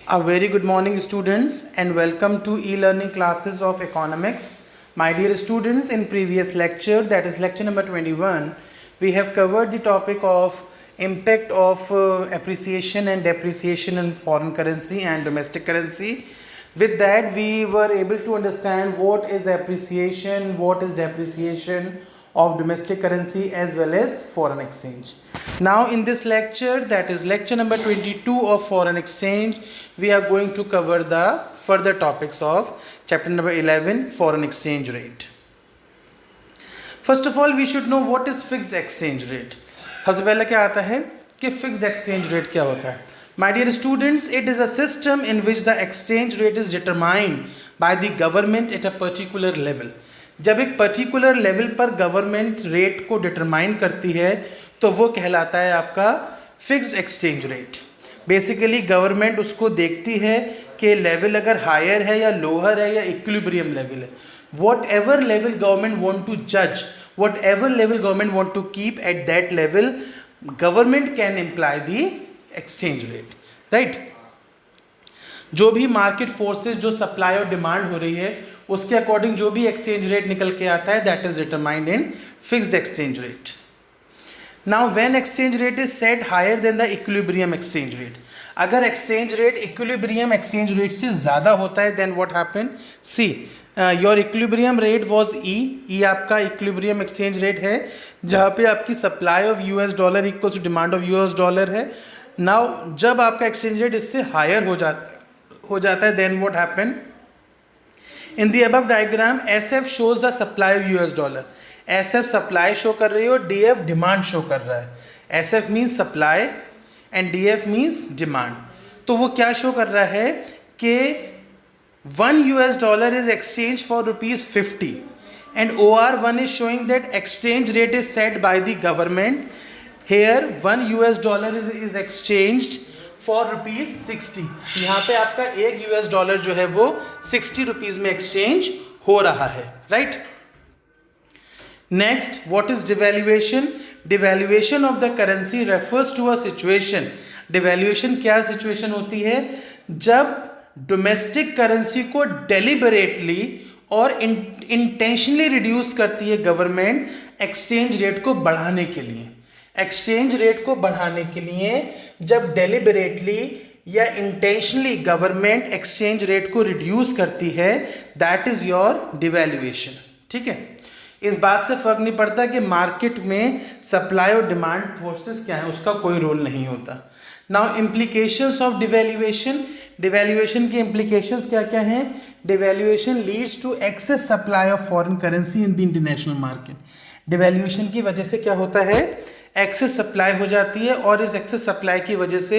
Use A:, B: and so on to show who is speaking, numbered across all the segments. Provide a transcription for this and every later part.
A: A very good morning, students, and welcome to e-learning classes of economics. My dear students, in previous lecture, that is lecture number 21, we have covered the topic of impact of appreciation and depreciation in foreign currency and domestic currency. With that, we were able to understand what is appreciation, what is depreciation of domestic currency as well as foreign exchange. Now in this lecture, that is lecture number 22 of foreign exchange, we are going to cover the further topics of chapter number 11, foreign exchange rate. First of all, we should know what is fixed exchange rate. सबसे पहले क्या आता है कि fixed exchange rate क्या होता है. My dear students, it is a system in which the exchange rate is determined by the government at a particular level. जब एक पर्टिकुलर लेवल पर गवर्नमेंट रेट को डिटरमाइन करती है तो वो कहलाता है आपका fixed exchange rate. Basically government उसको देखती है कि लेवल अगर हायर है या लोअर है या इक्विलिब्रियम लेवल है. Whatever level government want to जज, whatever level government want to keep at that level, government can imply the exchange rate. Right. जो भी मार्केट फोर्सेस, जो सप्लाई और डिमांड हो रही है, उसके अकॉर्डिंग जो भी एक्सचेंज रेट निकल के आता है, that is determined in fixed exchange rate. Now when exchange rate is set higher than the equilibrium exchange rate, अगर exchange rate equilibrium exchange rate से ज़्यादा होता है, then what happen, see your equilibrium rate was E आपका equilibrium exchange rate है, जहाँ पे आपकी supply of US dollar equals to demand of US dollar है. नाउ जब आपका एक्सचेंज रेट इससे हायर हो जाता है, then what happen, in the above diagram SF shows the supply of US dollar. SF supply show कर रही है और DF डिमांड शो कर रहा है. SF means supply and DF means demand. तो वो क्या शो कर रहा है कि $1 is exchanged for ₹50 and OR1 is showing that exchange rate is set by the government. Here $1 is exchanged for ₹60. यहाँ पे आपका $1 जो है वो ₹60 में एक्सचेंज हो रहा है. Right. Next, what is devaluation. Devaluation of the currency refers to a situation. Devaluation क्या सिचुएशन होती है, जब डोमेस्टिक करेंसी को डेलिबरेटली और इंटेंशनली रिड्यूस करती है गवर्नमेंट एक्सचेंज रेट को बढ़ाने के लिए. एक्सचेंज रेट को बढ़ाने के लिए जब डेलिबरेटली या इंटेंशनली गवर्नमेंट एक्सचेंज रेट को रिड्यूस करती है, दैट इज योर डिवैल्यूएशन. ठीक है. इस बात से फर्क नहीं पड़ता कि मार्केट में सप्लाई और डिमांड फोर्सेस क्या है, उसका कोई रोल नहीं होता. Now implications of devaluation. Devaluation के इम्प्लीकेशंस क्या क्या हैं. Devaluation leads to excess supply of foreign currency in the international market. Devaluation की वजह से क्या होता है, एक्सेस सप्लाई हो जाती है और इस एक्सेस सप्लाई की वजह से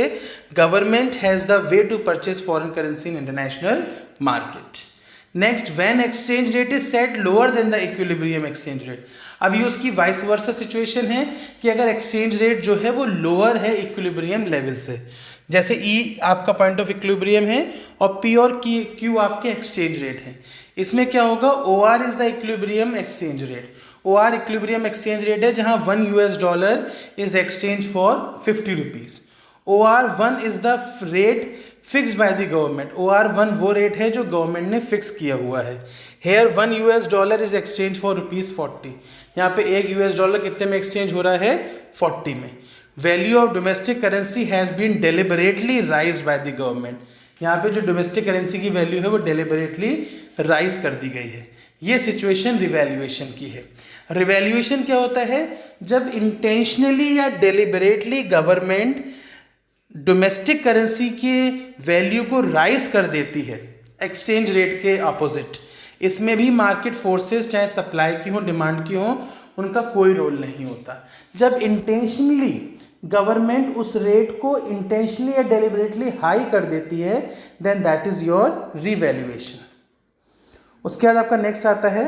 A: government has the way to purchase foreign currency in international market. Next, when exchange rate is set lower than the equilibrium exchange rate. अभी उसकी वाइस वर्सा सिचुएशन है कि अगर एक्सचेंज रेट जो है वो लोअर है इक्विलिब्रियम लेवल से, जैसे ई आपका पॉइंट ऑफ इक्विलिब्रियम है और P और Q आपके एक्सचेंज रेट हैं. इसमें क्या होगा, OR is the equilibrium exchange rate. OR equilibrium exchange rate है जहां $1 is exchange for ₹50. OR1 is the rate fix by the government. OR1 वो रेट है जो गवर्नमेंट ने फिक्स किया हुआ है. Here $1 is exchange for ₹40. यहाँ पे $1 कितने में एक्सचेंज हो रहा है, 40 में. Value of domestic currency has been deliberately raised by the government. यहाँ पे जो डोमेस्टिक करेंसी की वैल्यू है वो डेलिबरेटली राइज कर दी गई है. ये सिचुएशन रिवैल्यूएशन की है. रिवैल्यूएशन क्या होता है, जब इंटेंशनली या डेलिबरेटली गवर्नमेंट डोमेस्टिक करेंसी के वैल्यू को राइज कर देती है एक्सचेंज रेट के अपोजिट. इसमें भी मार्केट फोर्सेस चाहे सप्लाई की हो डिमांड की हो, उनका कोई रोल नहीं होता. जब इंटेंशनली गवर्नमेंट उस रेट को इंटेंशनली या डेलिबरेटली हाई कर देती है, then that is your revaluation. उसके बाद आपका नेक्स्ट आता है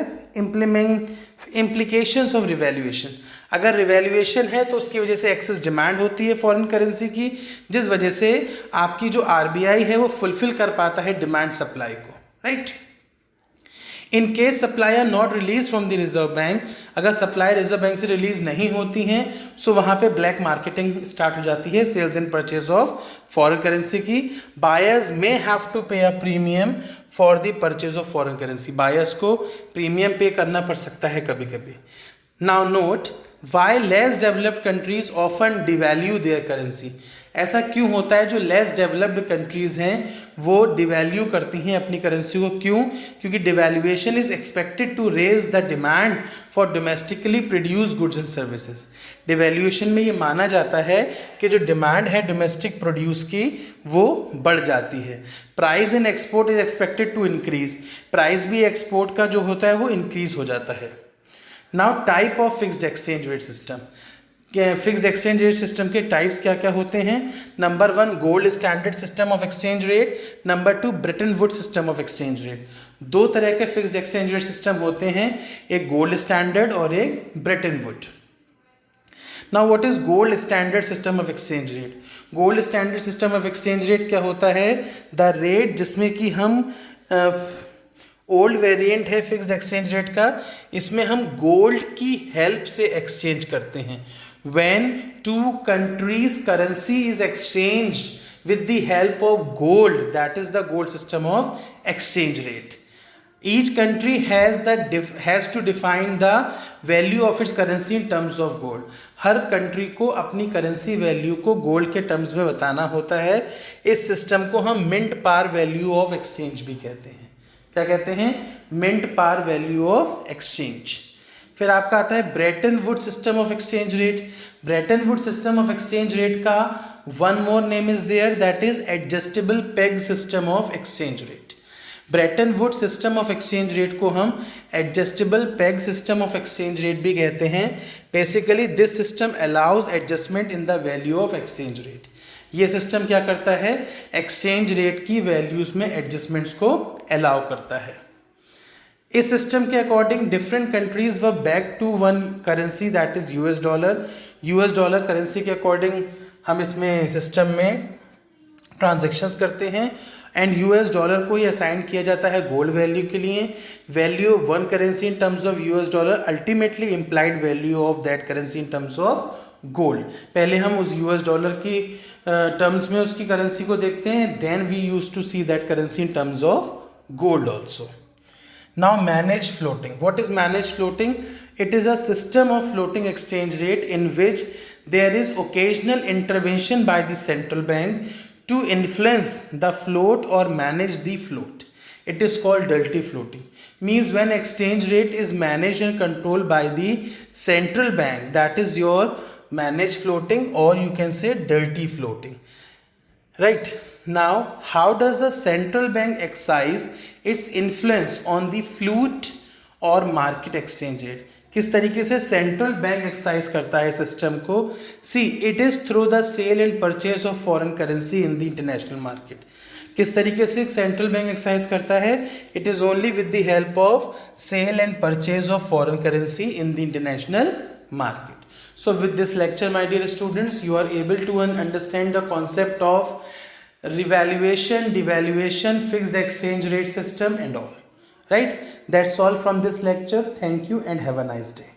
A: इम्प्लीकेशंस ऑफ रिवैल्यूएशन. अगर रिवैल्यूएशन है तो उसकी वजह से एक्सेस डिमांड होती है फॉरेन करेंसी की, जिस वजह से आपकी जो RBI है वो फुलफिल कर पाता है डिमांड सप्लाई को. Right. In case supply are not release from the reserve bank, अगर सप्लाई रिजर्व बैंक से रिलीज नहीं होती हैं सो वहाँ पे ब्लैक मार्केटिंग स्टार्ट हो जाती है sales and purchase of foreign currency की. Buyers may have to pay a premium for the purchase of foreign currency, buyers को प्रीमियम पे करना पड़ सकता है कभी कभी. Now note why less developed countries often devalue their currency. ऐसा क्यों होता है, जो लेस डेवलप्ड कंट्रीज़ हैं वो डिवैल्यू करती हैं अपनी करेंसी को. क्यों? क्योंकि devaluation is expected to raise the demand for domestically produce goods and services. Devaluation में ये माना जाता है कि जो डिमांड है डोमेस्टिक प्रोड्यूस की वो बढ़ जाती है. Price in export is expected to increase, price भी एक्सपोर्ट का जो होता है वो इंक्रीज हो जाता है. Now type of fixed exchange rate system. Fixed exchange rate system के टाइप्स क्या क्या होते हैं. Number 1 gold standard system of exchange rate, number 2 Bretton Wood system of exchange rate. दो तरह के फिक्स्ड एक्सचेंज रेट सिस्टम होते हैं, एक गोल्ड स्टैंडर्ड और एक Brayton would. Now what is gold standard system of exchange rate. Gold standard system of exchange rate क्या होता है, द रेट जिसमें कि हम ओल्ड वेरिएंट है फिक्स्ड एक्सचेंज रेट का, इसमें हम गोल्ड की हेल्प से एक्सचेंज करते हैं. When two countries currency is exchanged with the help of gold, that is the gold system of exchange rate. Each country has to define the value of its currency in terms of gold. हर country को अपनी currency value को gold के terms में बताना होता है. इस सिस्टम को हम mint par value of exchange भी कहते हैं. क्या कहते हैं? Mint par value of exchange. फिर आपका आता है Bretton Wood system of exchange rate. Bretton Wood system of exchange rate का one more name is there, that is adjustable peg system of exchange rate. Bretton Wood system of exchange rate को हम adjustable peg system of exchange rate भी कहते हैं. Basically this system allows adjustment in the value of exchange rate. ये system क्या करता है, exchange rate की वैल्यूज में एडजस्टमेंट्स को अलाउ करता है. इस सिस्टम के अकॉर्डिंग डिफरेंट कंट्रीज व back to one currency that is US dollar. US dollar currency के अकॉर्डिंग हम इसमें सिस्टम में ट्रांजैक्शंस करते हैं एंड यूएस डॉलर को ही असाइन किया जाता है गोल्ड वैल्यू के लिए. Value of one currency in terms of US dollar ultimately implied value of that currency in terms of gold. पहले हम उस यूएस डॉलर की टर्म्स में उसकी करेंसी को देखते हैं, then we use to see that currency in terms of gold also. Now managed floating. What is managed floating? It is a system of floating exchange rate in which there is occasional intervention by the central bank to influence the float or manage the float. It is called dirty floating. Means when exchange rate is managed and controlled by the central bank, that is your managed floating, or you can say dirty floating. Right. Now, how does the central bank exercise its influence on the float और market exchange rate. किस तरीके से central bank exercise करता है system को. See it is through the sale and purchase of foreign currency in the international market. किस तरीके से सेंट्रल बैंक एक्सरसाइज करता है, it is only with the help of sale and purchase of foreign currency in the international market. So with this lecture, my dear students, you are able to understand the concept of revaluation, devaluation, fixed exchange rate system and all. Right? That's all from this lecture. Thank you and have a nice day.